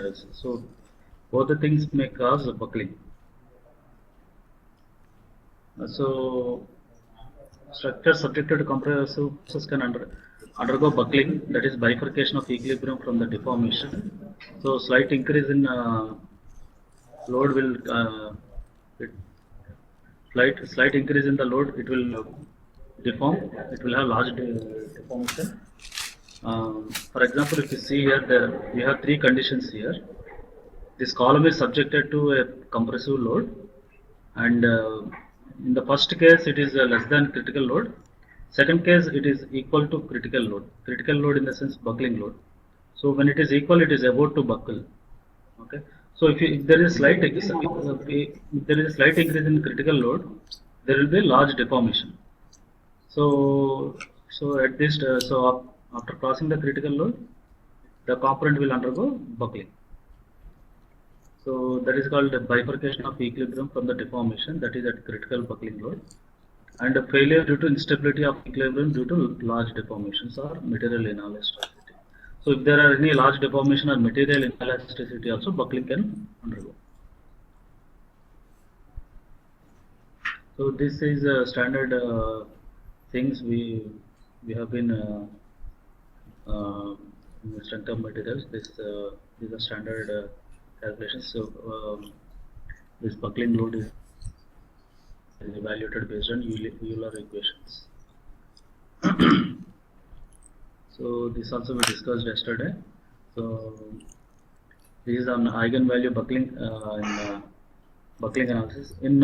materials. So both the things may cause buckling. So structure subjected to compressive forces can undergo buckling, that is bifurcation of equilibrium from the deformation. So slight increase in load will slight increase in the load, it will deform, it will have large deformation. For example, if you see here, we have three conditions here. This column is subjected to a compressive load, and in the first case it is less than critical load. Second case it is equal to critical load. Critical load in the sense buckling load. So when it is equal, it is about to buckle. Okay. So if there is slight increase in critical load, there will be large deformation. So at this after crossing the critical load, the component will undergo buckling. So that is called bifurcation of equilibrium from the deformation, that is at critical buckling load, and a failure due to instability of equilibrium due to large deformations or material inelasticity. So if there are any large deformation or material inelasticity also, buckling can undergo. So this is standard things we have been in strength of materials. These are standard calculations. So this buckling load is evaluated based on Euler equations. So this also we discussed yesterday. So this is on eigenvalue buckling in buckling analysis. In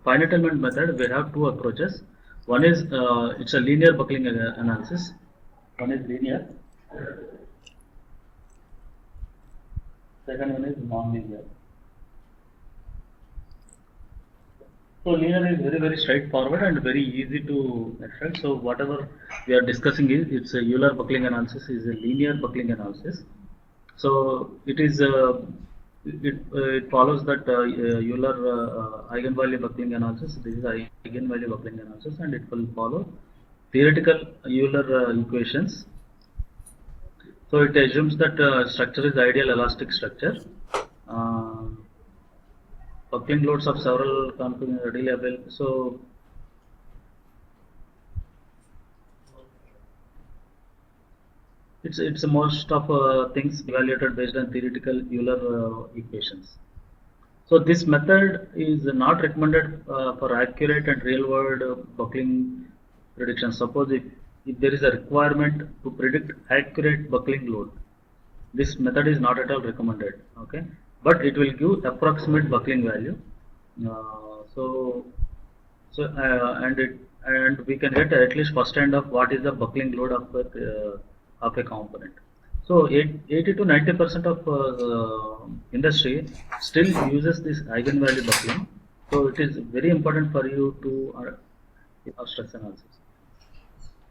finite element method, we have two approaches. One is it's a linear buckling analysis. One is linear. Second one is non-linear. So linear is very straightforward and very easy to extract. So whatever we are discussing is it's a Euler buckling analysis is a linear buckling analysis. So it is it follows that Euler eigenvalue buckling analysis. This is eigenvalue buckling analysis, and it will follow theoretical Euler equations. So it assumes that structure is ideal elastic structure. Buckling loads of several readily available. So it's most of things evaluated based on theoretical Euler equations. So this method is not recommended for accurate and real world buckling prediction. Suppose if there is a requirement to predict accurate buckling load, this method is not at all recommended. Okay, but it will give approximate buckling value. And we can get at least first hand of what is the buckling load of a component. So 80 to 90% of industry still uses this eigenvalue buckling. So it is very important for you to stress analysis.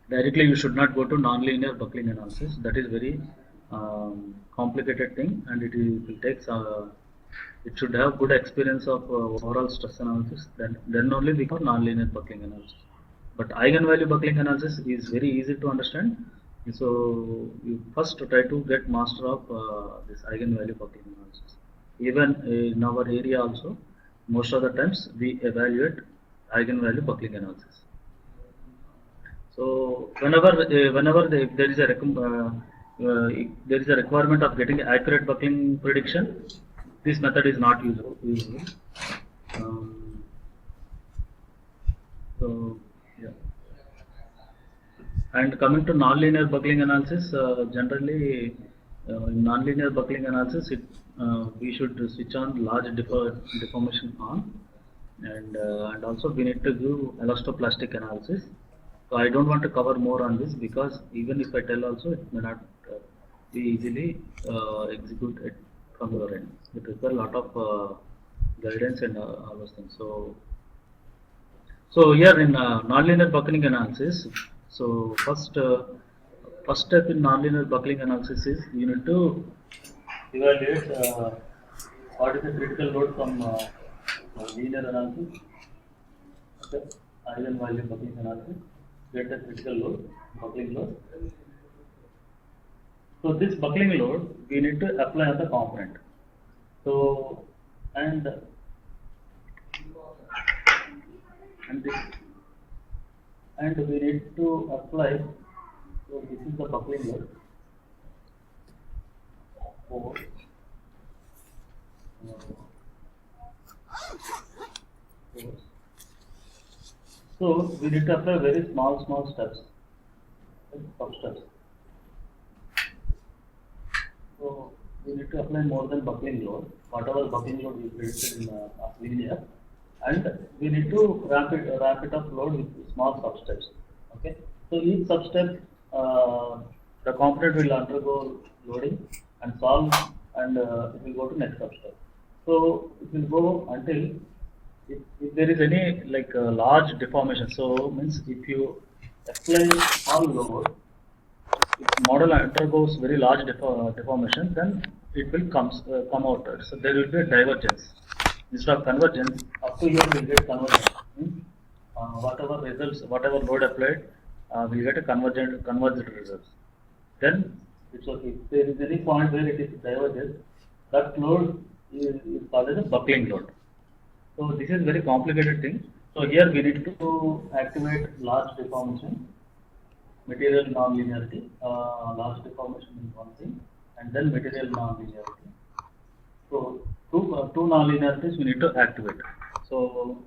Directly you should not go to non-linear buckling analysis. That is very complicated thing, and it will take it should have good experience of overall stress analysis. Then only we call non-linear buckling analysis. But eigenvalue buckling analysis is very easy to understand. So you first try to get master of this eigenvalue buckling analysis. Even in our area also, most of the times we evaluate eigenvalue buckling analysis. So whenever there is a requirement of getting accurate buckling prediction, this method is not useful. So yeah. And coming to non-linear buckling analysis, generally in non-linear buckling analysis, we should switch on large deformation on, and also we need to do elastoplastic analysis. So I don't want to cover more on this, because even if I tell also, it may not be easily executed from your end. It requires a lot of guidance and all those things. So here in nonlinear buckling analysis, so first step in nonlinear buckling analysis is you need to evaluate what is the critical load from linear analysis. Okay, eigenvalue buckling analysis. Get the critical load, buckling load. So this buckling load we need to apply on the component. So and this and we need to apply. So this is the buckling load. Force. So we need to apply very small steps, sub steps. So we need to apply more than buckling load, whatever buckling load we predicted in linear, and we need to ramp it up load with small sub steps. Okay. So each sub step, the component will undergo loading and solve, and it will go to next sub step. So it will go until if there is any like large deformation. So means if you apply all load, if model undergoes very large deformation, then it will come out. So there will be a divergence instead of convergence. Up to here we will get convergence. Whatever results, whatever load applied, we will get a convergent results. Then it's okay. If there is any point where it is divergent, that load is called as a buckling load. So this is very complicated thing. So here we need to activate large deformation, material non-linearity. Large deformation is one thing, and then material non-linearity. So two non-linearities we need to activate. So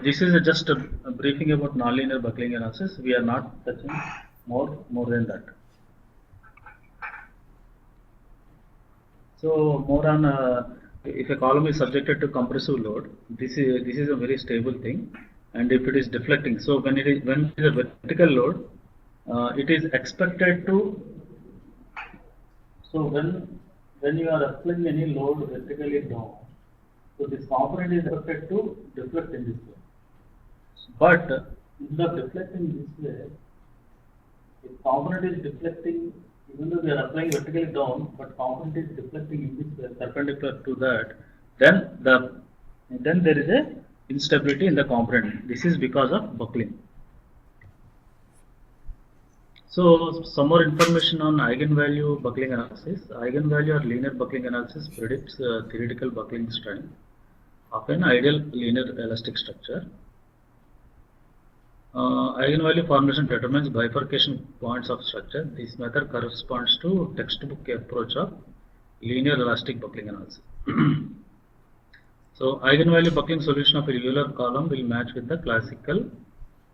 this is just a briefing about nonlinear buckling analysis. We are not touching more than that. So more on if a column is subjected to compressive load, this is a very stable thing, and if it is deflecting, so when it is a vertical load, it is expected to. So when you are applying any load vertically down, so this component is expected to deflect in this way. But instead of deflecting this way, if component is deflecting, even though we are applying vertically down, but component is deflecting in this way, perpendicular to that, then there is a instability in the component. This is because of buckling. So some more information on eigenvalue buckling analysis. Eigenvalue or linear buckling analysis predicts theoretical buckling strength of an ideal linear elastic structure. Eigenvalue formulation determines bifurcation points of structure. This method corresponds to textbook approach of linear elastic buckling analysis. So eigenvalue buckling solution of a Euler column will match with the classical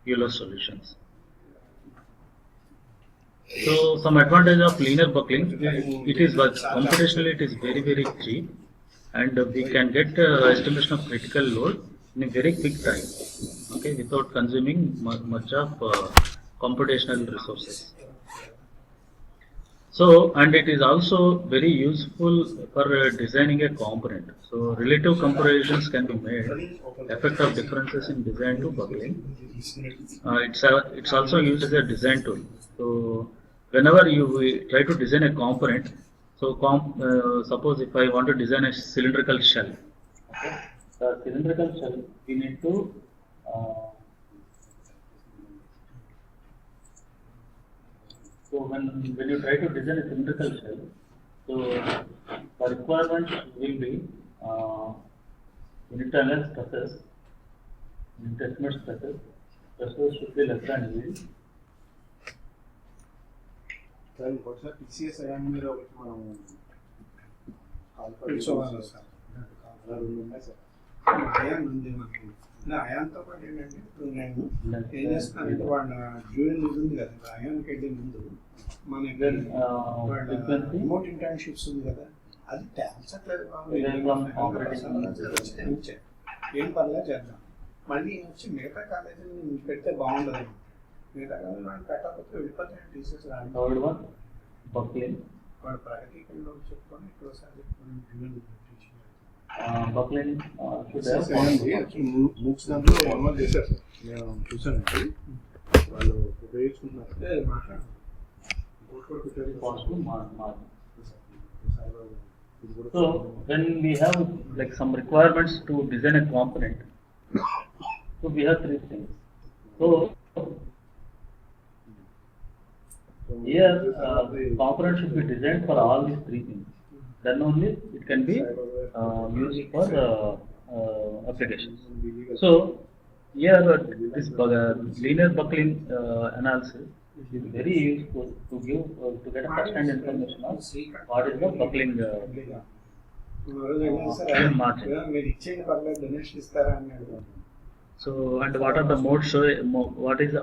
Euler solutions. So some advantage of linear buckling, it is computationally it is very cheap, and we can get estimation of critical load in a very quick time, okay, without consuming much of computational resources. So, and it is also very useful for designing a component. So relative comparisons can be made, effect of differences in design to buckling. It's also used as a design tool. So whenever you try to design a component, so suppose if I want to design a cylindrical shell, okay, the cylindrical shell we need to so when you try to design a cylindrical shell, so the requirements will be you need to analyze stresses, you need to estimate stresses. Stresses should be less than yield. Then what's the PCS ion mirror which it's over, sir. Ion ఉంది మనకి నా అయాన్తో పాటు ఏంటంటే ఇప్పుడు నేను ఏం చేస్తున్నానంటే వాళ్ళ డ్యూయల్ ఉంది కదా అయాన్కి వెళ్ళే ముందు మన వాళ్ళ రిమోట్ ఇంటర్న్షిప్స్ ఉంది కదా అది తేల్చట్లేదు ఏం పర్లేదు చేద్దాం మళ్ళీ వచ్చి మిగతా కాలేజీని పెడితే బాగుండదు మిగతా కాలేజీ వాళ్ళు పెట్టకపోతే వెళ్ళిపోతాయి టీచర్స్ రాదు వాడు ప్రగతిలో చెప్పుకొని ఇంకోసారి చెప్పుకొని డ్యూయల్ buckling మూక్స్ దాంట్లో అమలు చేశారు సార్, నేను చూసానండి వాళ్ళు ఉపయోగించుకుంటున్నారు. So when we have like some requirements to design a component, so we have three things. So So Here, these are the- component should be designed for all these three things. Then only it can be used for applications. So here, linear buckling analysis is very useful to give to get a first-hand information on what is the buckling margin. మీరు ఇచ్చేయండి పర్లేదు donation ఇస్తారా అని అడుగుతాను. So, and what are the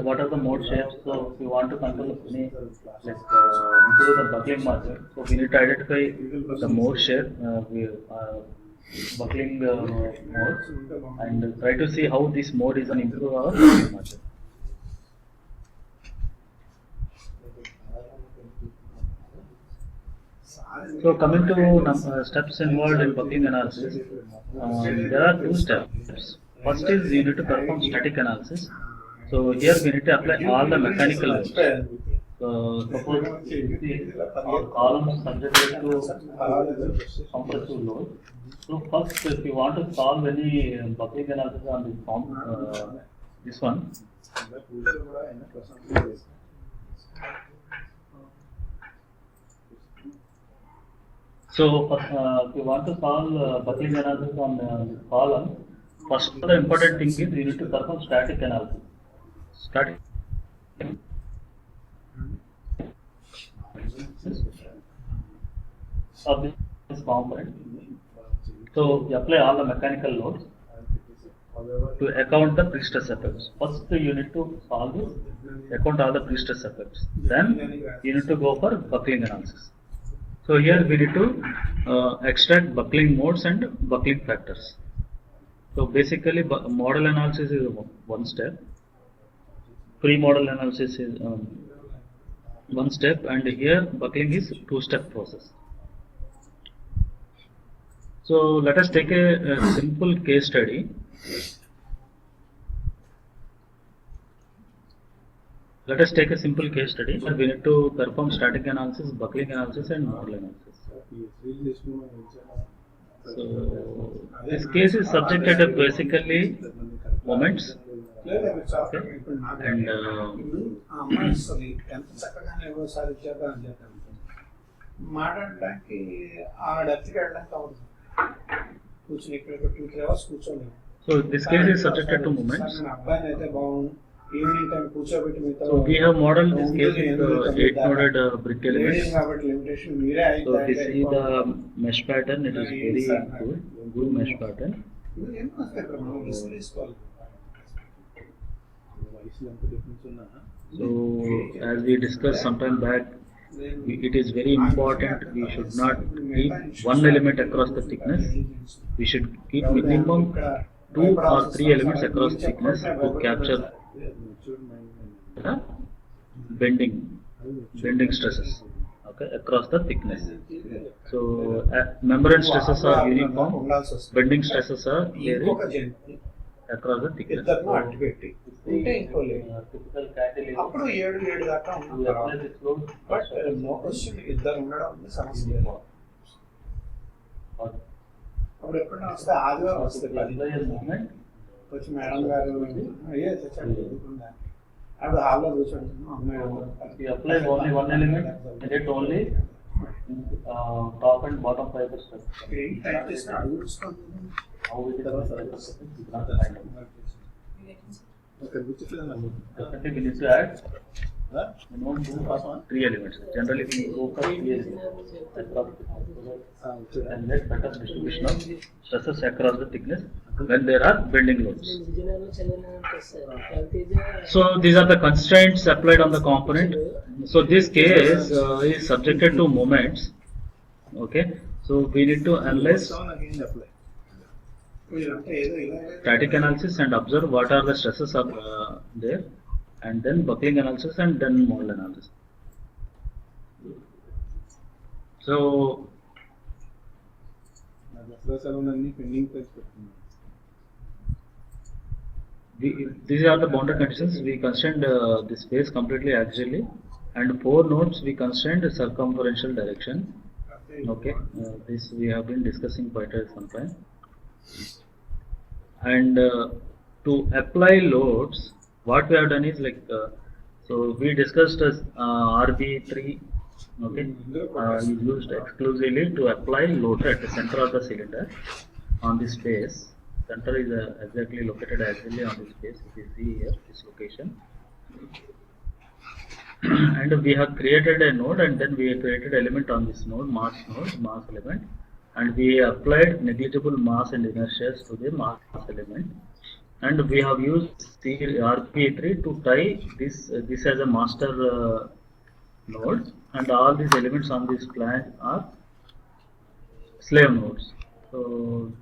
what are the mode shapes? So, if you want to control any, improve the buckling margin, so we need to identify the mode shape, buckling mode, and try to see how this mode is going to improve our buckling margin. So, coming to steps involved in buckling analysis, there are two steps. First is you need to perform static analysis. So here we need to apply all the mechanical loads. So suppose our column is subjected to compressive load. So first, if you want to solve any buckling analysis on this one, so if you want to solve buckling analysis on this column, first the important thing is you need to perform static analysis. Static of this component. So you apply all the mechanical loads to account the pre-stress effects. First you need to solve this, account all the pre-stress effects. Then you need to go for buckling analysis. So here we need to extract buckling modes and buckling factors. So basically model analysis is one step, pre-model analysis is one step, and here buckling is two-step process. So let us take a simple case study. Let us take a simple case study where we need to perform static analysis, buckling analysis, and model analysis. So this case is subjected to basically moments, and ఆ అమ్మాయి వస్తుంది ఎంత చక్కగా ఎవరోసారి ఇచ్చేద్దాం అని చెప్తాను మాట్లాడడానికి ఆ డెప్త్కి వెళ్ళడానికి అవ్వదు కూర్చొని ఇక్కడ 2-3 hours కూర్చోలేము. so this case is subjected to moments. అబ్బాయిని అయితే బాగుంది ఈవినింగ్ టైం కూర్చోబెట్టి మీతో So we have modeled this case with 8-noded brick elements. కాబట్టి లిమిటేషన్ మీరే So if you see the mesh pattern, it is very good mesh pattern. ఏం వస్తాయి ఇక్కడ మనం రిస్క్ తీసుకోవాలి. So as we discussed sometime back, it is very important we should not keep one element across the thickness. We should keep minimum 2 or 3 elements across thickness to capture the bending stresses, okay, across the thickness. So membrane stresses are uniform, bending stresses are vary across the thickness. ఇద్దరు అడ్డు పెట్టి ఉంటే ఇంకోలేదు Typical cantilever. అప్పుడు 7 దాకా We ఉన్నాం apply this load but no question ఇద్దరు ఉండడం ఉంది సమస్య లేదు. అప్పుడు ఎప్పుడైనా వస్తే ఆదివారం వస్తే apply a movement. వచ్చి మేడం గారు అయ్యే చచ్చాడు చదువుకుందా అప్పుడు హాల్లో కూర్చోంటున్నాం అమ్మాయి We apply only one element and get only top and bottom fiber structure. ఏం టైప్ చేసిన అడుగు చూసుకోండి. How it is not find out. Definitely we need to add minimum 3 elements. Generally we go for 3 elements across the thickness and get better distribution of stresses across the thickness when there are bending loads. So these are the constraints applied on the component. So this case is subjected to moments. Okay, so we need to analyze మీరంటే ఏదో ఇలా static analysis and observe what are the stresses are there, and then buckling analysis and then model analysis. So pending price పెట్టుకున్నాను. these are the boundary conditions. We constrained this phase completely axially, and 4 nodes we constrained circumferential direction. Okay, this we have been discussing quite some time. And to apply loads, what we have done is like So we discussed as RB3, okay, is used exclusively to apply load at the center of the cylinder on the space. Center is exactly located exactly on the space. If you see here, this location. And we have created a node, and then we have created element on this node, mass element, and we applied negligible mass and inertia to the mass element, and we have used RP3 to tie this as a master node, and all these elements on this plan are slave nodes. So,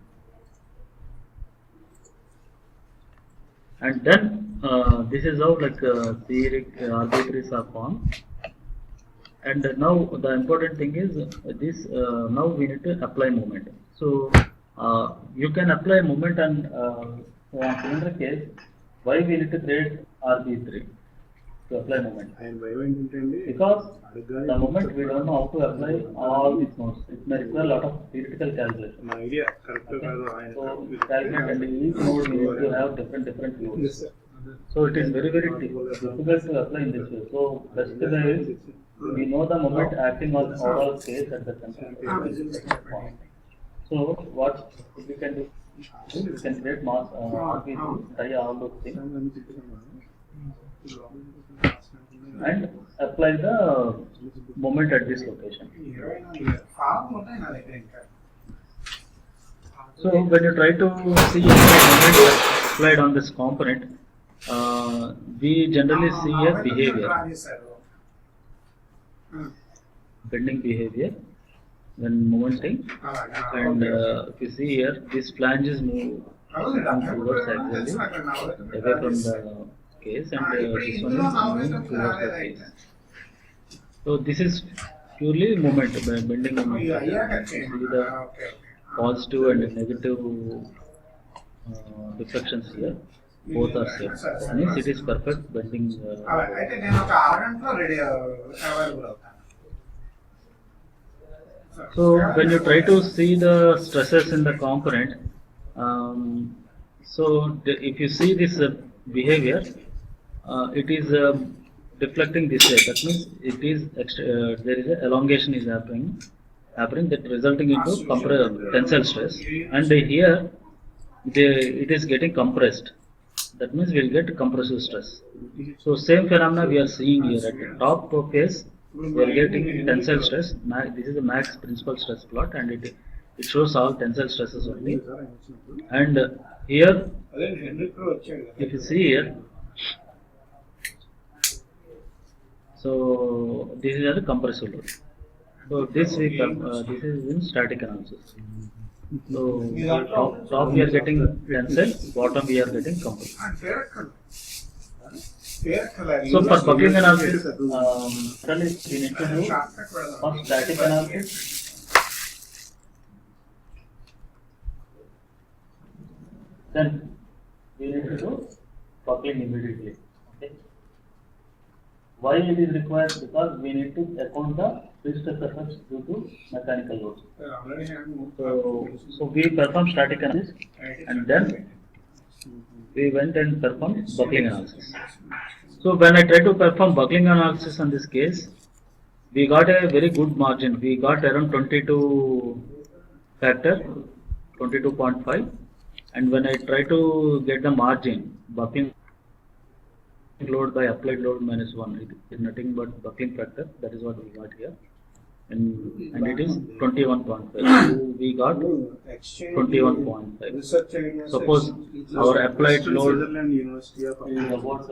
and then this is how like theoric RP3s are formed. And now the important thing is this. Now we need to apply moment. So you can apply moment on cylinder case. Why we need to create RB3 to apply moment? ఆయన భయం ఏంటంటే Because అడగాలి the moment we don't know how to apply all these nodes, it may require a lot of theoretical calculation. మా idea correct Okay? కాదు ఆయన So calculate, and each node we need to have different Yes, loads. sir. So it is very difficult to apply in this way. So best way is we know the moment acting on overall case at the center point. So what we can do? We can create mass RP2, tie all those things, and apply the moment at this location. So when you try to see a moment applied on this component, we generally see a behavior, bending behavior when momenting, and if you see here, this flanges move towards actually away from the case, and this one is moving towards the case. So this is purely moment, bending moment. You see the positive and negative deflections here, both are same. Means it is perfect bending. అయితే నేను ఒక అరగంటలో ready available అవుతాను. So when you try to see the stresses in the component, so if you see this behavior, it is deflecting this way. That means it is there is a elongation is happening that resulting into tensile stress, and here it is getting compressed. That means we will get compressive stress. So same phenomena we are seeing here at the top case. We are getting tensile stress. This is the max principal stress plot, and it shows all tensile stresses only. And here, అదే Heinrich వచ్చాడు కదా. if you see here, so this is the compressive load. So this this is in static analysis. So top we are getting tensile, bottom we are getting compressive. So for buckling analysis, certainly we need to do first static analysis, then we need to do buckling immediately. Okay. Why it is required? Because we need to account the pre-stress effects due to mechanical loads. So we perform static analysis, and then we went and performed buckling analysis. So when I try to perform buckling analysis on this case, we got a very good margin. We got around 22 factor, 22.5, and when I try to get the margin, buckling load by applied load minus 1, it is nothing but buckling factor. That is what we got here, and it is 21.5. So we got 21.5. Suppose our applied load Switzerland University of is about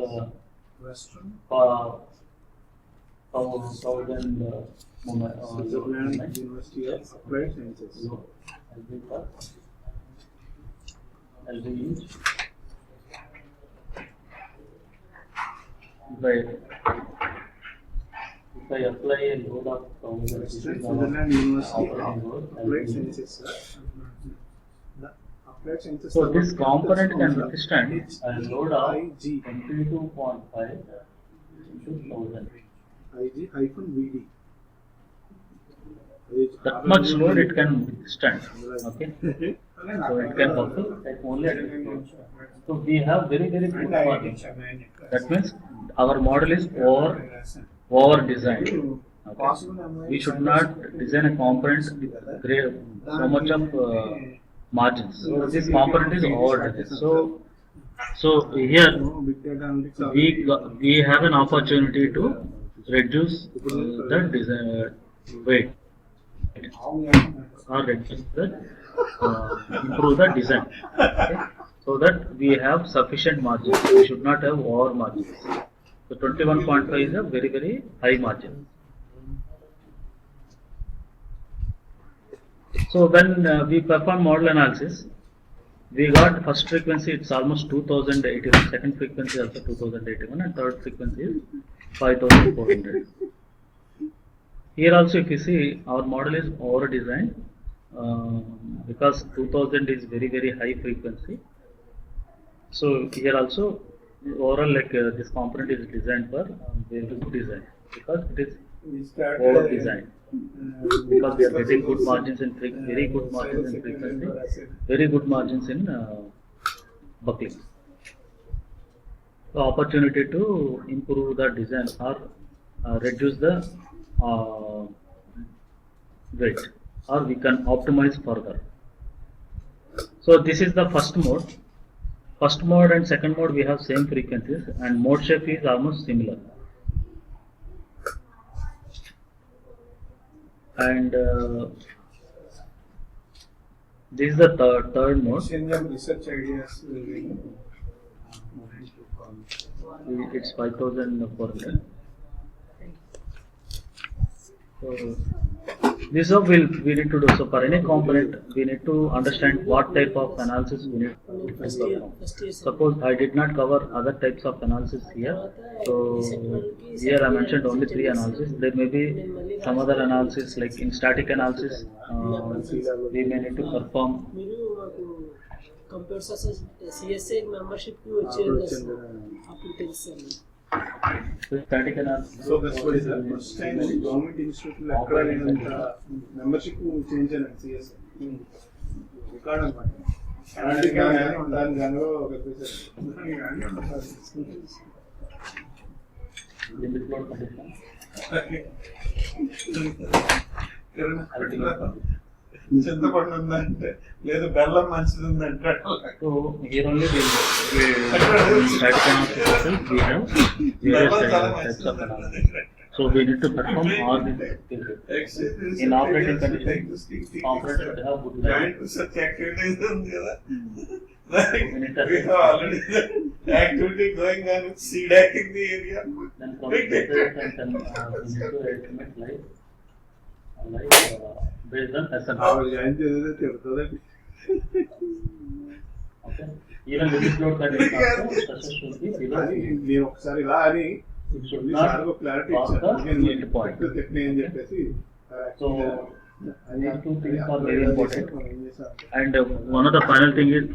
Western 1000 Switzerland University of Applied Sciences. LV inch if I apply a load of 1000, Switzerland University of Applied Sciences. The Applied Sciences. So this component can withstand a load of IG 22.5 into 1000. IG-VD. That much load it can withstand. Okay. So it can buckle at only at this load. So we have very good margins. That means our model is over designed. Okay. We should not design a component with so much of margins. So this component is over designed. So here big data analytics we have an opportunity to reduce the design weight or reduce the improve the design, okay? So that we have sufficient margins. We should not have over margins. So 21.5 is a very high margin. So when we perform model analysis, we got first frequency, it's almost 2081, second frequency also 2081, and third frequency is 5400. Here also if you see, our model is over designed because 2000 is very high frequency. So here also overall this component is designed for very good design because it is over designed. Because we are getting good margins in very good margins in frequency, very good margins in buckling. So opportunity to improve the design or reduce the weight, or we can optimize further. So this is the first mode. First mode and second mode we have same frequencies, and mode shape is almost similar. And this is the third mode. Research ideas. It's 5400. So this is how we need to do. So for any component, we need to understand what type of analysis we need to perform. Suppose I did not cover other types of analysis here. So here I mentioned only 3 analysis. There may be some other analysis like in static analysis. We may need to perform. మీరు నాకు computer CSI membership కి వచ్చేది అప్పుడు తెలుసు. Static analysis. So that's what is the first time government institute లో ఎక్కడ నేను membership change అయ్యాను సిఎస్ రికార్డ్ అన్నమాట. అలాంటి దాని దానిలో ఒక చింతపండు ఉందంటే లేదు బెల్లం మంచిది ఉందంటే. So here only static analysis we have various types of analysis. So we need to perform all these activities. In operating conditions, components should have good life. Joint research activities ఉంది కదా. Like we have already activity going on with CDAC in the area. Then from the and then we need to estimate life based on SN. ఆవిడ join చేసేదే తిడుతుందండి. Okay. Even limit load that is also stress should be below. నేను ఒకసారి ఇలా అని It should not clarity cross the yield point. తిట్టిన అని చెప్పేసి So these two things are very important. And one of the final thing is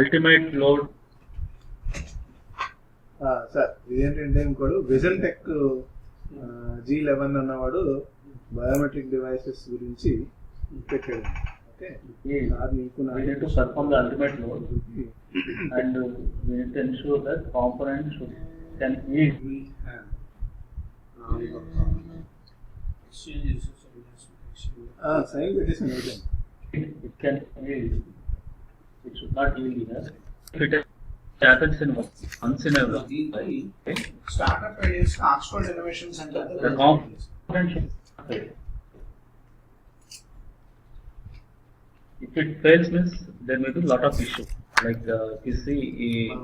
ultimate load. Sir ఇదేంటంటే ఇంకోడు vision tech G11 అన్నవాడు బయోమెట్రిక్ డివైసెస్ గురించి పెట్టాడు. Okay, We need to perform the ultimate load, and we need to ensure that component can yield. Sign పెట్టేసాను అయితే. It can yield. It should not yield here. If it happens in once in a while, okay, Startup ideas, Oxford Innovation Center. the component should fail. If it fails means there may be lot of issues. Like you see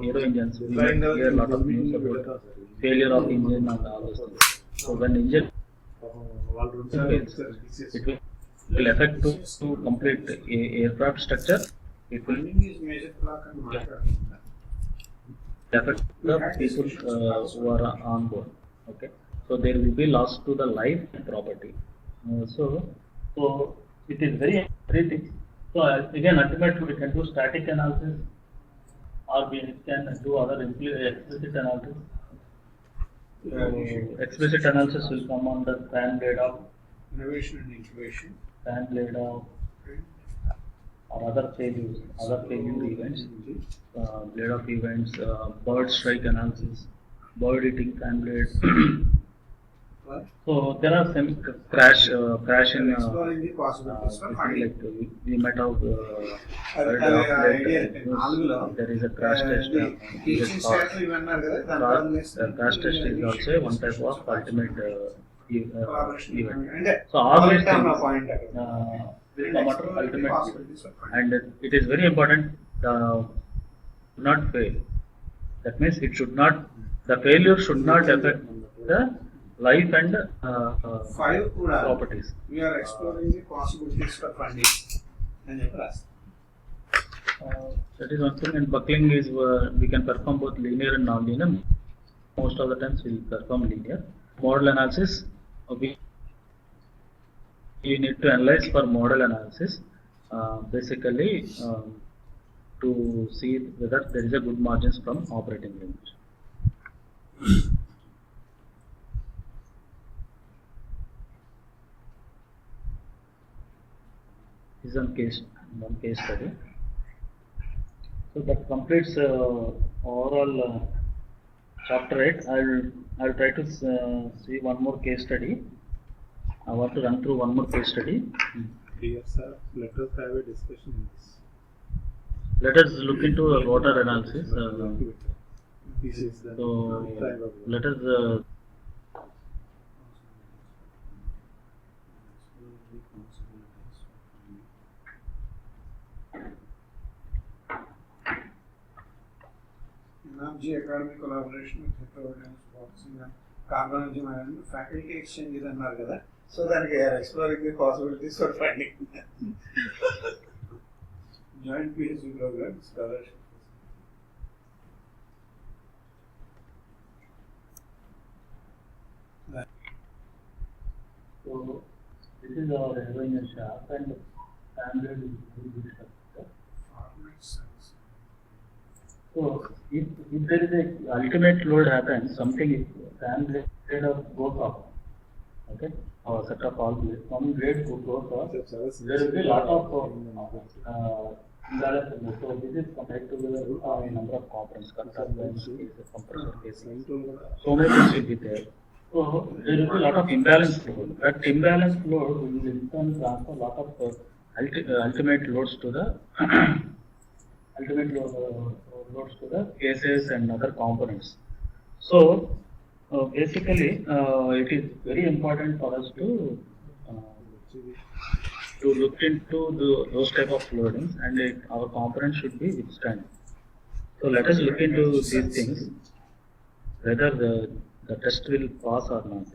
aero engines, we might hear a lot of news about failure of engine and all those things. So when engine వాళ్ళు fails, it will affect to complete aircraft structure. It will Funding is major block and market. affect the people who are on board. Okay, so there will be loss to the life and property. So it is very thing. So again, ultimately we can do static analysis, or we can do other explicit analysis. So explicit analysis will come on the span blade of Innovation and incubation. span blade of or other failure events, blade of events, bird strike analysis, bird eating fan blade. What? So there are some crash in Exploring the possibilities for funding. like we might have heard అదే of idea that, నాలుగులో there is a crash test. Teaching staff ఇవి అన్నారు కదా దాని Crash test is also one type of ultimate collaboration event. అంటే So all these మొదటి things, point will come under ultimate event. And it is very important not fail. That means it should not, the failure should not affect the life and five కూడా properties. We're exploring the possibilities for funding అని చెప్పి రాస్తారు. That is one thing. And buckling is we can perform both linear and non-linear. Most of the times we will perform linear. Model analysis, we need to analyze for model analysis. Basically, to see whether there is a good margins from operating limit. This is one case study. So that completes overall chapter 8. I'll try to see one more case study. I want to run through one more case study. Dear sir, let us have a discussion on this. Let us look into water analysis. This is the So tribe of let us energy academic collaboration with heterodynamics boxing and Carnegie management faculty exchange ఇది అన్నారు కదా. So దానికి exploring the possibilities for funding joint PhD program scholarship. so this is our heroin shaft and standard is good structure. So if there is a ultimate load happens, something if fan grade of goes up, okay, our set of all grades, some grade goes up, there will be a lot of imbalance in this. So this is compared to the number of components, compressor cases, so many things will be there. So there will be a lot of imbalance load. That imbalance load will in turn transfer a lot of ultimate loads to the loads to the cases and other components. So basically, it is very important for us to look into those type of loadings, and our components should be withstand. So let us look into these things, whether the test will pass or not.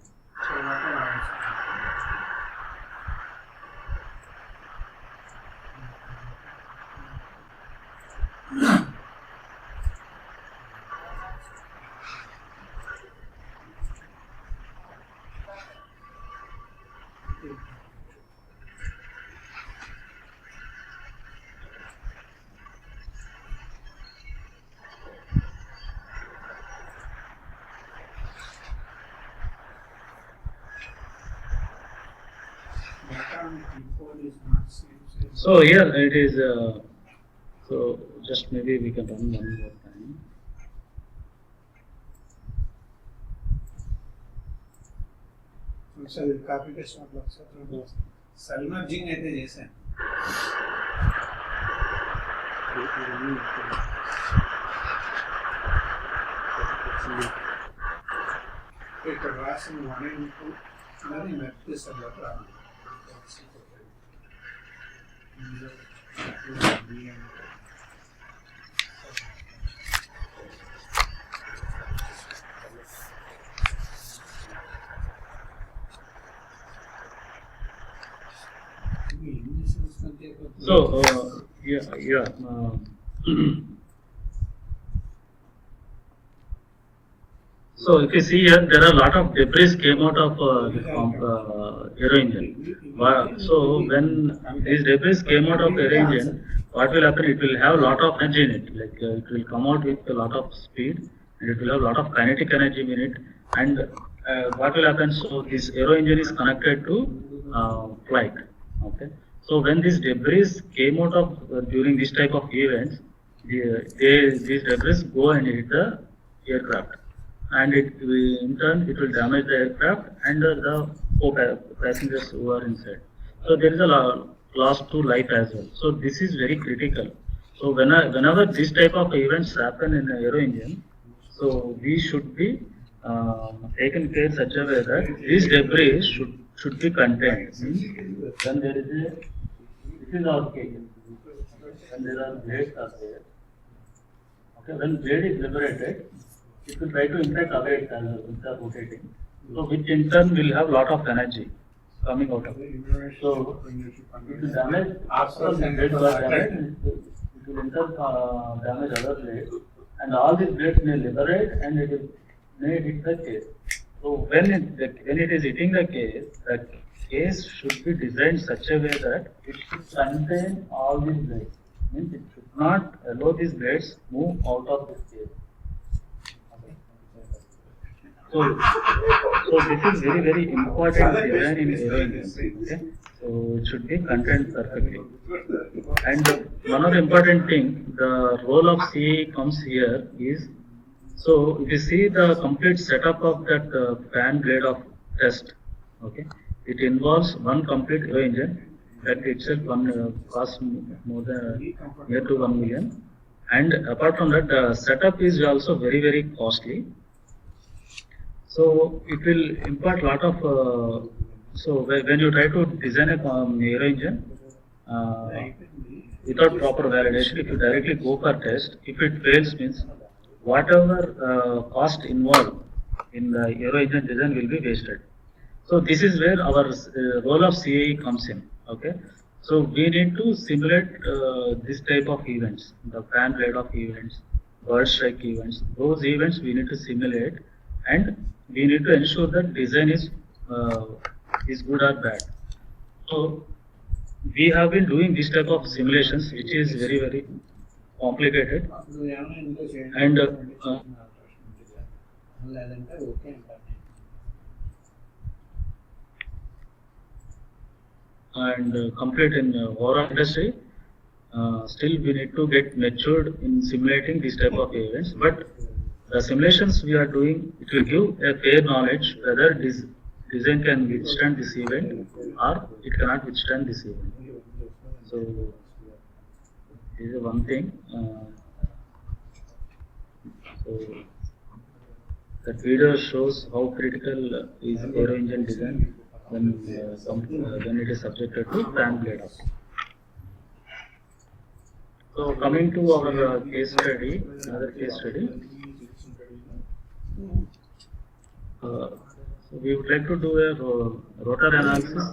So here it is. So just maybe we can run one more time. ఒకసారి copy paste ఒకసారి సల్మర్జింగ్ అయితే చేశాను. ఇక్కడ రాసిన 1 into మరి మెర్చేసాను రాను. So yeah. So if you see here, there are a lot of debris came out of aero engine. So when these debris came out of aero engine, what will happen? It will have a lot of energy in it. Like it will come out with a lot of speed, and it will have a lot of kinetic energy in it. And what will happen? So this aero engine is connected to flight. Okay. So when this debris came out of during this type of events, these debris go and hit the aircraft, and in turn it will damage the aircraft and the passengers who are inside. So there is a loss to life as well. So this is very critical. So whenever this type of events happen in an aero engine, so we should be taken care such a way that these debris should be contained. When there is a, this is our case. When there are blades are there. Okay, when blade is liberated, it will try to impact away itself with the rotating. So which in turn will have lot of energy coming out of it. So it will damage after the blade got damaged, it will in turn damage other blades, and all these blades may liberate and may hit the case. So when it is hitting the case should be designed such a way that it should contain all these blades. Means it should not allow these blades move out of this case. So this is very important design in aero engine. Okay? So it should be contained perfectly. And one other important thing, the role of CAE comes here is, so if you see the complete setup of that fan blade of test, okay, it involves one complete aero engine that itself costs more than near to 1 million. And apart from that, the setup is also very costly. So it will impart lot of. So when you try to design a aero engine without proper validation, if you directly go for test, if it fails, means whatever cost involved in the aero engine design will be wasted. So this is where our role of CAE comes in. Okay, so we need to simulate this type of events, the fan blade of events, bird strike events. Those events we need to simulate, and we need to ensure that design is good or bad. So we have been doing this type of simulations, which is very complicated. And లేదంటే okay అంటారు. complete in overall industry. Still we need to get matured in simulating this type of events, but the simulations we are doing, it will give a fair knowledge whether this design can withstand this event or it cannot withstand this event. So this is one thing. So that video shows how critical is aero engine design when it is subjected to fan blade up. So coming to our case study, another case study. So we would like to do a rotor analysis,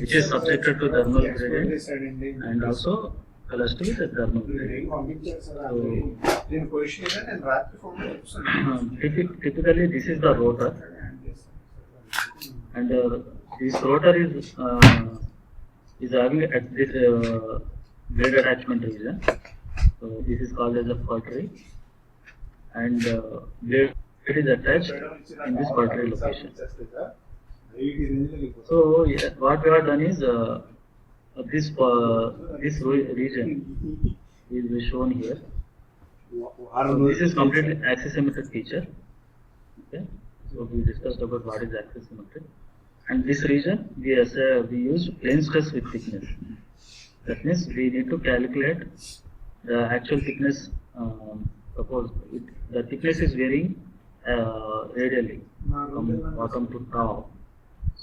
which is subjected to thermal gradient and also velocity with the thermal gradient. దీని position నేను రాత్రి phone చూస్తాను. Typically, this is the rotor, and this rotor is having at this blade attachment region. So this is called as a purtry, and blade is attached in this purtry location. So what we have done is this region is shown here. So this is completely axisymmetric feature. Okay, so we discussed about what is axisymmetric, and this region we use plane stress with thickness. That means we need to calculate the actual thickness. Suppose the thickness is varying radially from bottom to top.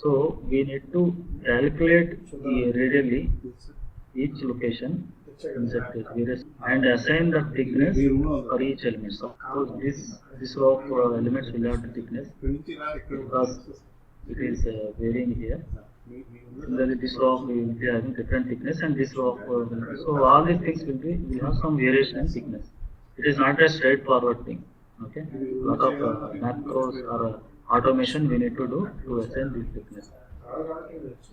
So we need to calculate radially each location insert various and assign the thickness for each element. So this row of elements will have the thickness because it is varying here. Similarly, this row will be having different thickness, and this row so all these things will have some variation in thickness. It is not a straightforward thing. Okay, lot of macros or automation we need to do to assign this thickness.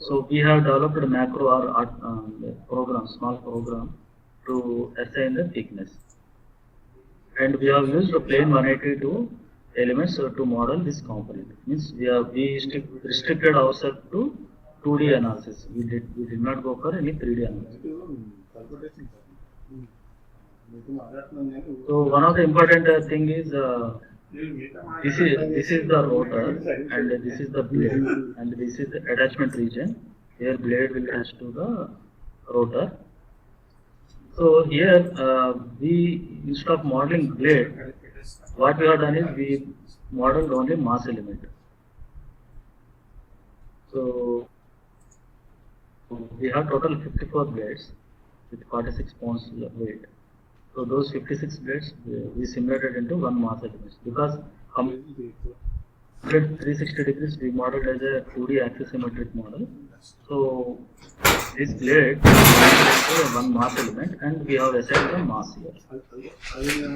So we have developed a macro or small program to assign the thickness, and we have used the plane 182 elements to model this component. Means we restricted ourselves to 2D analysis. We did not go for any 3D analysis. కల్పటేషన్ sir మీకు మాట్లాడుతున్నాను కానీ So one of the important thing is this is the rotor and this is the blade and this is the attachment region. Here blade will attach to the rotor. So here we instead of modeling blade, what we have done is we modeled only mass element. So we have total 54 blades with 46 pounds weight. So those 56 blades we simulated into one mass element because complete 360 degrees we modeled as a 2D axisymmetric model. So this blade is one mass element and we have assigned the mass here.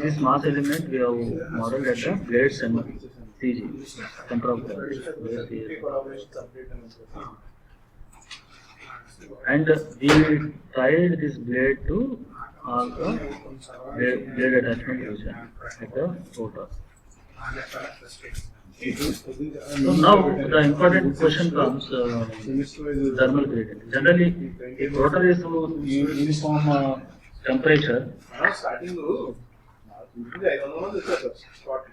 This mass element we have modeled as the blade center CG, center of gravity. And we tied this blade to all the blade attachment region at the rotor. So now the important question comes thermal gradient. Generally, if rotor is to uniform temperature, starting 500 మంది వచ్చారు sir spot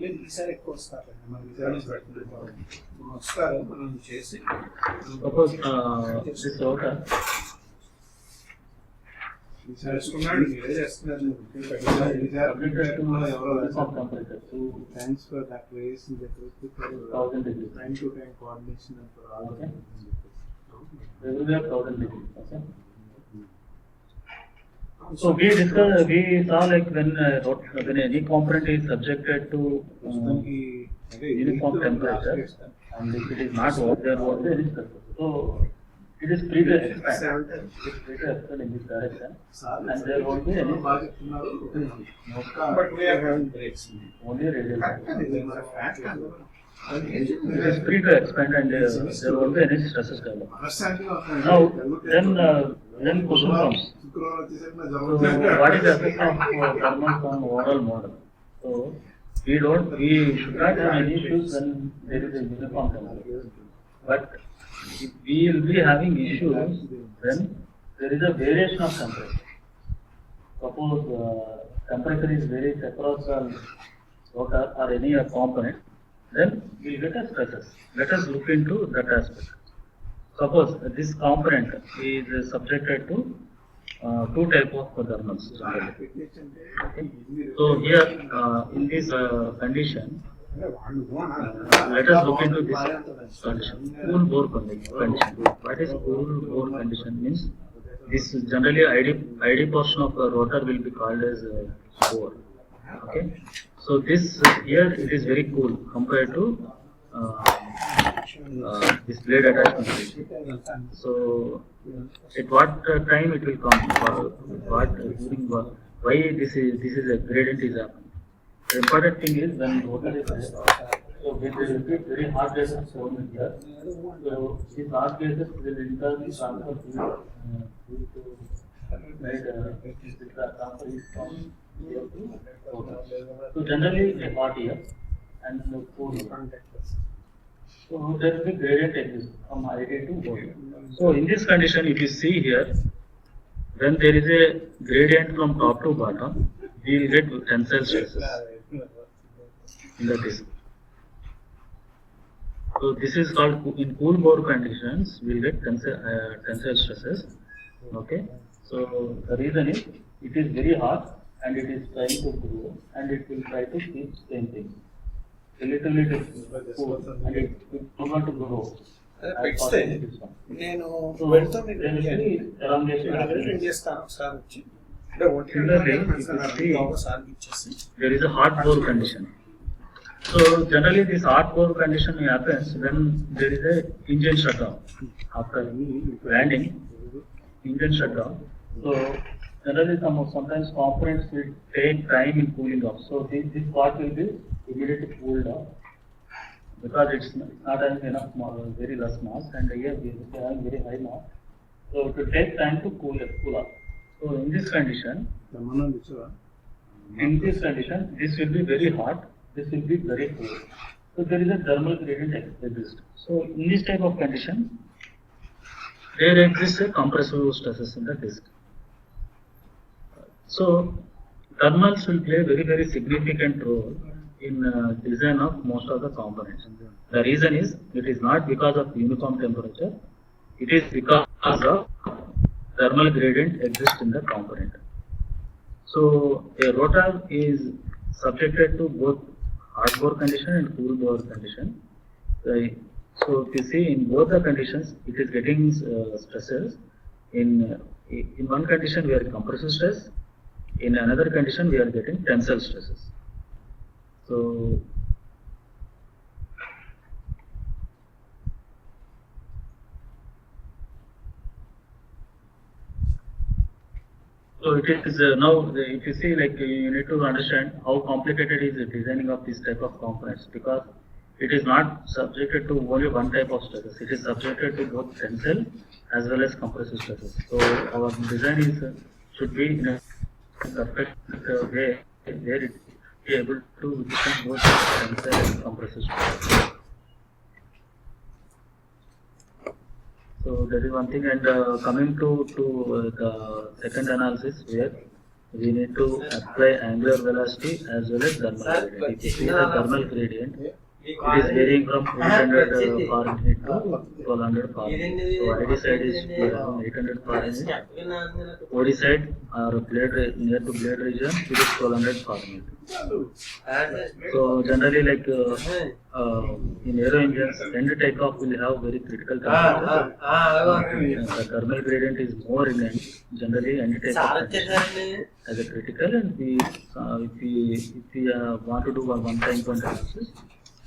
లేదు ఈసారి ఎక్కువ వస్తారు వస్తారు మనం చేసి suppose this rotor చేసుకున్నాడు మీరే చేస్తున్నారు subjected to ఎవరో uniform temperature to thanks for that race in the 1000 degrees. Time to time coordination and for all Okay. Regular 1000 degrees. Okay. So we saw like when any component is subjected to uniform temperature and if it is not what there was there is so it is free to expand. It is free to expand in this direction and there won't be any బాగా చెప్తున్నారు but we have have brakes only radial. అది It is free to expand and there won't be any stresses develop. మనశ్శాంతిగా Now ఉన్నాను then question comes. శుక్రవారం వచ్చేసరికి నా So జరుగుతుంది what is the effect of thermal from overall model? So we should not have any issues when there is a uniform temperature. But we will be having issues when there is a variation of temperature. Suppose temperature is varies across the rotor or any component, then we will get a stresses. Let us look into that aspect. Suppose this component is subjected to two type of thermals generally. So here in this condition, let us look into this condition, cool bore condition. What is cool bore condition means? This generally ID portion of the rotor will be called as bore. Okay, so this here it is very cool compared to this blade attachment region. So at what time it will come? What during what? Why this is a gradient is happening? The important thing is when rotor is there, so there will be very hard gases formed here. So these hard gases will in turn transfer to transfer it from here to rotor. So generally a hot here and cool here. So there will be gradient exists from ID to bore. So in this condition, if you see here, when there is a gradient from top to bottom, we will get tensile stresses in the disc. So this is called in cool bore conditions, we will get tensile stresses. Okay. So the reason is it is very hot and it is trying to grow and it will try to keep same thing. A little it is cool and it will not to grow. పెడితే నేను వెళ్తా మీకు return చేస్తాను ఒకసారి వచ్చి అంటే ఒకసారి ఇచ్చేసి There is a hot bore condition. So generally this hot bore condition happens when there is a engine shutdown. After landing, engine shutdown. So generally sometimes components will take time in cooling off. So this part will be immediately cooled off because it's not having enough very less mass and here we are having very high mass. So it will take time to cool off. So in this condition, this will be very hot, this will be very cool. So there is a thermal gradient exists. So in this type of condition, there exists a compressive stresses in the disk. So thermals will play a very significant role in design of most of the components. The reason is it is not because of uniform temperature, it is because of thermal gradient exists in the component. So a rotor is subjected to both hard bore condition and cool bore condition. So if you see in both the conditions, it is getting stresses. In one condition we are compressive stress, in another condition we are getting tensile stresses. So it is now if you see like you need to understand how complicated is the designing of this type of components, because it is not subjected to only one type of stresses. It is subjected to both tensile as well as compressive stresses. So our design is should be in a perfect way where it be able to withstand both tensile and compressive stresses. So that is one thing, and coming to the second analysis where we need to apply angular velocity as well as thermal gradient. If you see the thermal gradient, it is varying from 800 Fahrenheit to 1200 Fahrenheit. So ID side is 800 Fahrenheit. OD side or blade near to blade region, it is 1200 Fahrenheit. So generally, like in aero engines, end takeoff will have very critical temperature. The thermal gradient is more in end. Generally, end takeoff condition as a critical, and if we want to do a one-time point analysis,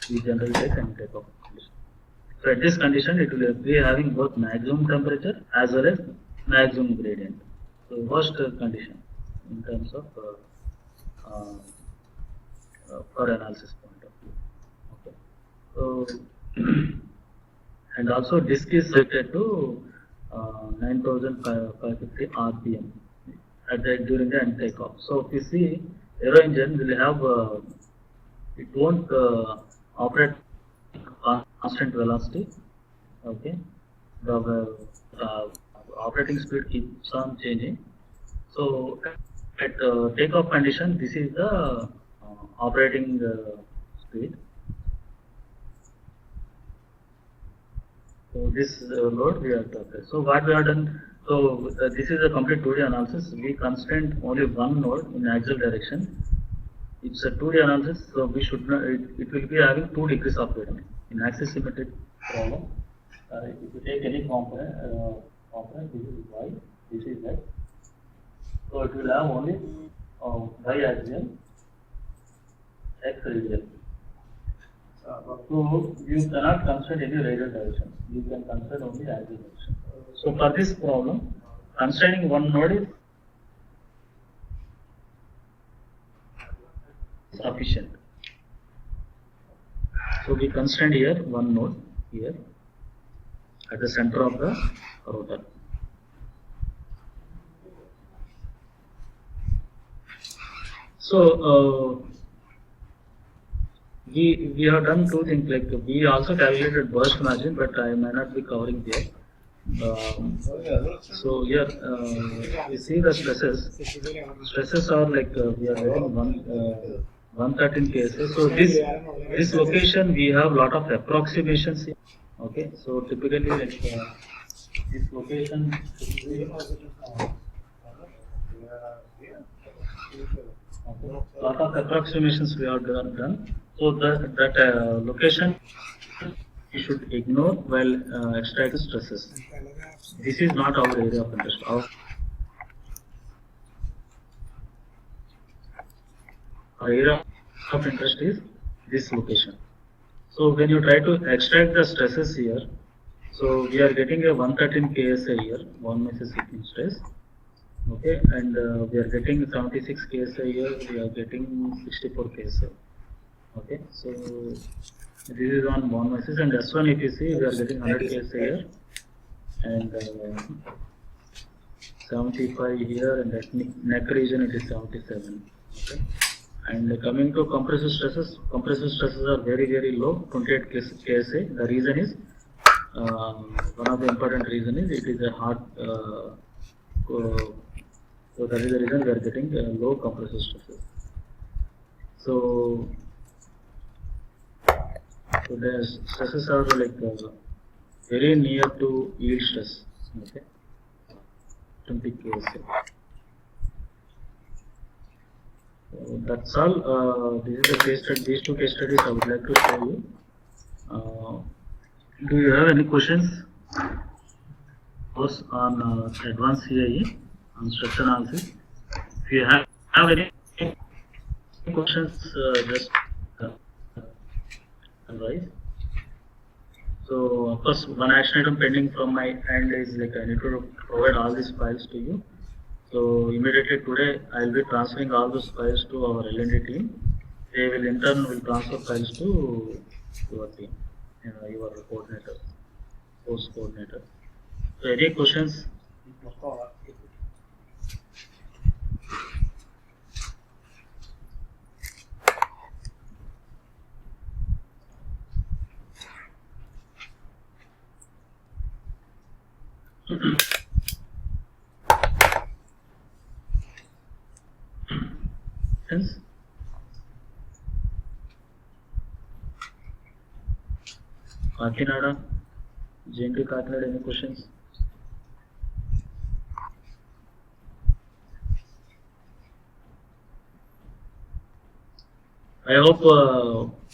we generally take end takeoff condition. So at this condition, it will be having both maximum temperature as well as maximum gradient. So worst condition in terms of for analysis point of view. Okay. So and also disk is set to 9550 RPM during the end takeoff. So if you see aero engine will have it won't operate constant velocity. Okay, the operating speed keeps on changing. So at takeoff condition, this is the operating speed. So this load we have to apply. So what we have done, so this is a complete 2D analysis. We constrain only one node in axial direction. It's a 2D analysis, so we should not, it will be having 2 degrees of freedom. In axisymmetric problem, if you take any component, this is y, this is x. So it will have only y axial, x radial. So you cannot constrain any radial direction. You can constrain only axial direction. So for this problem, constraining one node is sufficient. So we constrain here one node here at the center of the rotor. So we have done two things, like we also calculated burst margin, but I may not be covering here. So here we see the stresses. Stresses are like we are getting 113 cases. So this location we have lot of approximations here. Okay, so typically like this location lot of approximations we have done. So that location you should ignore while extracting stresses. This is not our area of interest. Our area of interest is this location. So when you try to extract the stresses here, so we are getting a 113 KSI here, 1 meter seeking stress. Okay, and we are getting 76 KSI here, we are getting 64 KSI. Okay, so this is on 1 meter, and S1 if you see we are getting 100 KSI here and 75 here, and at neck region it is 77. Okay, And coming to compressive stresses are very low, 28 KSA. The reason is one of the important reason is it is a hard. So that is the reason we are getting low compressive stresses. So the stresses are like very near to yield stress. Okay, 20 KSA. So that's all. This is the case study. These two case studies I would like to show you. Do you have any questions? On advanced CIE on stress analysis. If you have any questions, just advise. So of course, one action item pending from my end is like I need to provide all these files to you. So immediately today, I will be transferring all those files to our L&D team. They will in turn will transfer files to your team, your coordinator, post coordinator. So any questions? Questions? Kakinada, JNT Kakinada, any questions? I hope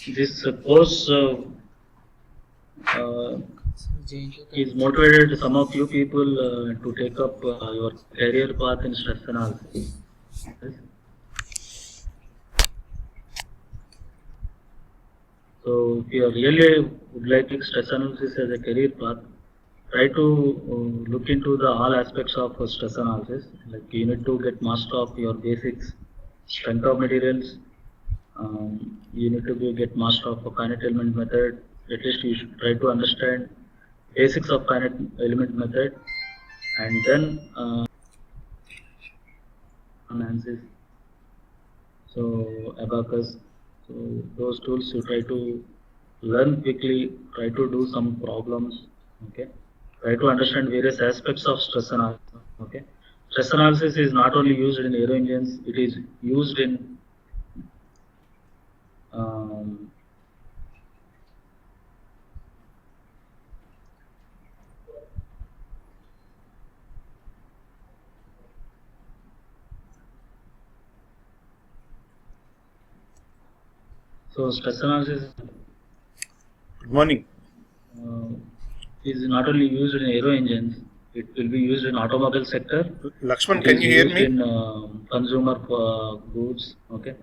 this course is motivated some of you people to take up your career path in stress analysis. So if you really would like stress analysis as a career path, try to look into the all aspects of stress analysis. Like you need to get master of your basics, strength of materials. You need to get master of a finite element method. At least you should try to understand basics of finite element method, and then analysis. So abacus. So those tools you try to learn quickly. Try to do some problems. Okay. Try to understand various aspects of stress analysis. Okay. Stress analysis is not only used in aero engines. It is used in so stress analysis. Good morning. Is not only used in aero engines. It will be used in automobile sector. Lakshman, can you hear me? In consumer goods. Okay.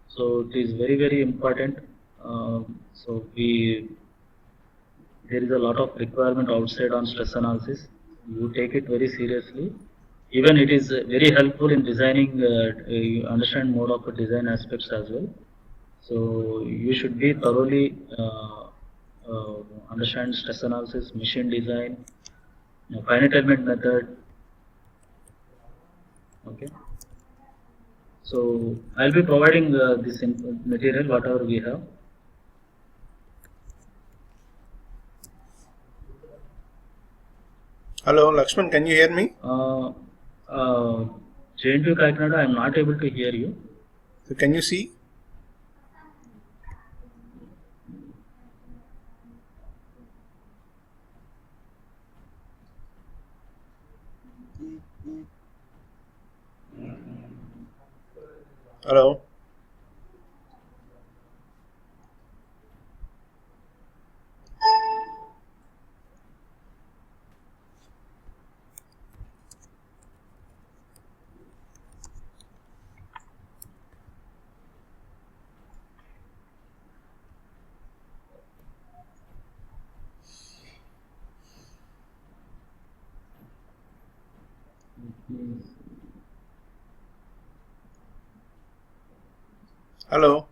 So it is very important. So there is a lot of requirement outside on stress analysis. You take it very seriously. Even it is very helpful in designing. You understand more of the design aspects as well. So you should be thoroughly understand stress analysis, machine design, finite element method. Okay. So I'll be providing this material whatever we have. Hello, Lakshman, can you hear me? JNT Kakinada, I am not able to hear you. So can you see? Hello. Hello.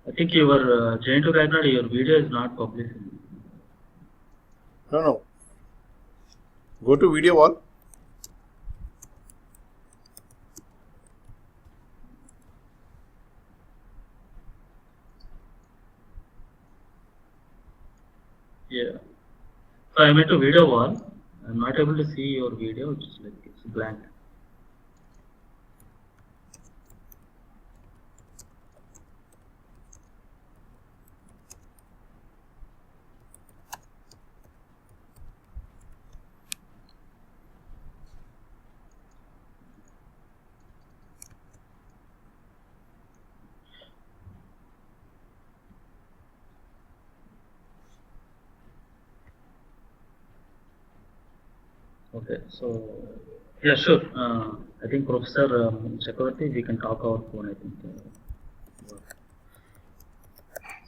I think your JNT Kakinada, your video is not published. No. Go to video wall. Yeah. So I went to video wall. I'm not able to see your video. It's like it's blank. Okay, so yeah, sure. I think Professor Chakravarti, we can talk our phone. I think.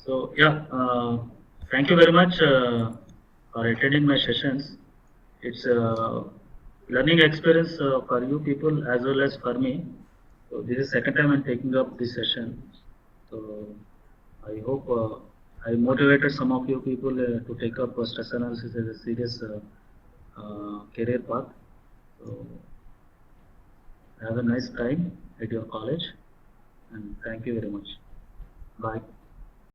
So yeah, thank you very much for attending my sessions. It's a learning experience for you people as well as for me. So this is second time I'm taking up this session. So I hope I motivated some of you people to take up stress analysis as a serious career path. So have a nice time at your college and thank you very much. Bye.